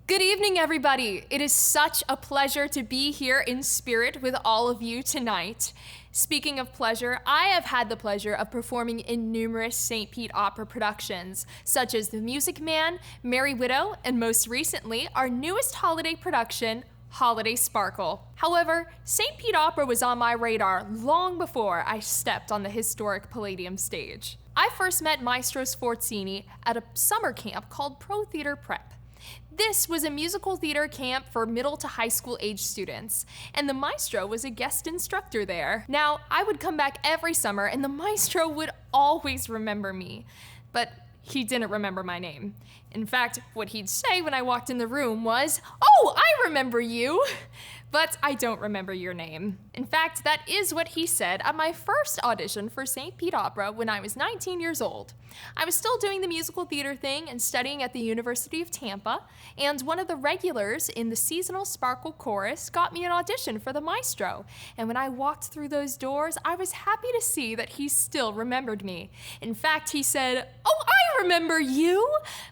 Good evening, everybody. It is such a pleasure to be here in spirit with all of you tonight. Speaking of pleasure, I have had the pleasure of performing in numerous St. Pete Opera productions, such as The Music Man, Merry Widow, and most recently, our newest holiday production, Holiday Sparkle. However, St. Pete Opera was on my radar long before I stepped on the historic Palladium stage. I first met Maestro Sforzini at a summer camp called Pro Theater Prep. This was a musical theater camp for middle to high school age students, and the maestro was a guest instructor there. Now, I would come back every summer, and the maestro would always remember me, but he didn't remember my name. In fact, what he'd say when I walked in the room was, "Oh, I remember you!" But I don't remember your name. In fact, that is what he said at my first audition for St. Pete Opera when I was 19 years old. I was still doing the musical theater thing and studying at the University of Tampa, and one of the regulars in the seasonal Sparkle chorus got me an audition for the maestro. And when I walked through those doors, I was happy to see that he still remembered me. In fact, he said, "Oh, I remember you,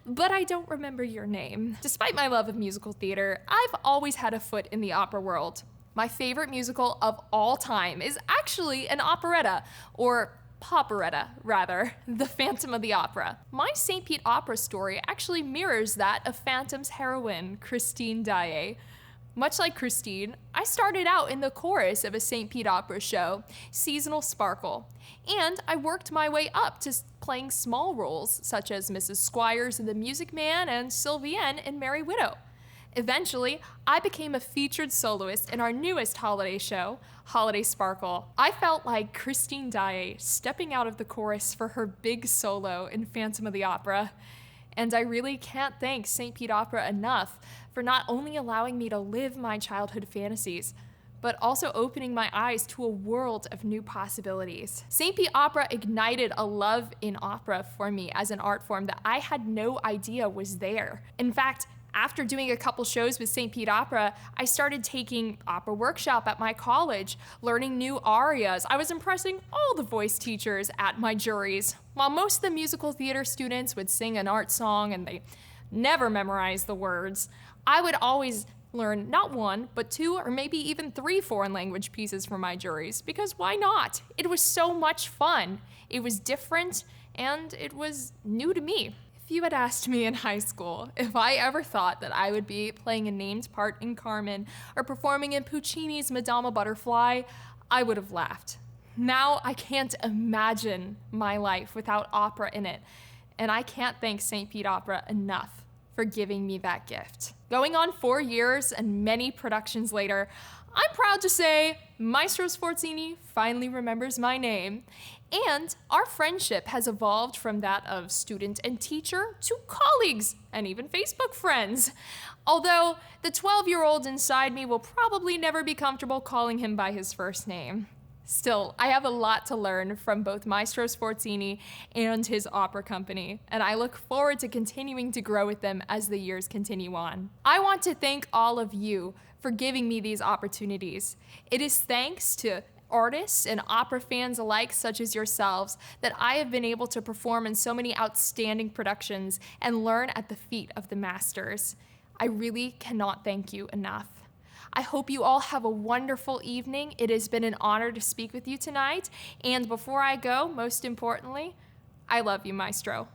but I don't remember your name." Despite my love of musical theater, I've always had a foot in the opera world. My favorite musical of all time is actually an operetta, or poperetta, rather, The Phantom of the Opera. My St. Pete Opera story actually mirrors that of Phantom's heroine, Christine Daae. Much like Christine, I started out in the chorus of a St. Pete Opera show, Seasonal Sparkle, and I worked my way up to playing small roles such as Mrs. Squires in The Music Man and Sylvienne in Merry Widow. Eventually, I became a featured soloist in our newest holiday show, Holiday Sparkle. I felt like Christine Daae stepping out of the chorus for her big solo in Phantom of the Opera. And I really can't thank St. Pete Opera enough for not only allowing me to live my childhood fantasies, but also opening my eyes to a world of new possibilities. St. Pete Opera ignited a love in opera for me as an art form that I had no idea was there. In fact, after doing a couple shows with St. Pete Opera, I started taking opera workshop at my college, learning new arias. I was impressing all the voice teachers at my juries. While most of the musical theater students would sing an art song and they never memorized the words, I would always learn not one, but two, or maybe even three foreign language pieces for my juries, because why not? It was so much fun. It was different, and it was new to me. If you had asked me in high school if I ever thought that I would be playing a named part in Carmen or performing in Puccini's Madama Butterfly, I would have laughed. Now I can't imagine my life without opera in it, and I can't thank St. Pete Opera enough for giving me that gift. Going on 4 years and many productions later, I'm proud to say Maestro Sforzini finally remembers my name, and our friendship has evolved from that of student and teacher to colleagues and even Facebook friends. Although the 12-year-old inside me will probably never be comfortable calling him by his first name. Still, I have a lot to learn from both Maestro Sforzini and his opera company, and I look forward to continuing to grow with them as the years continue on. I want to thank all of you for giving me these opportunities. It is thanks to artists and opera fans alike, such as yourselves, that I have been able to perform in so many outstanding productions and learn at the feet of the masters. I really cannot thank you enough. I hope you all have a wonderful evening. It has been an honor to speak with you tonight. And before I go, most importantly, I love you, Maestro.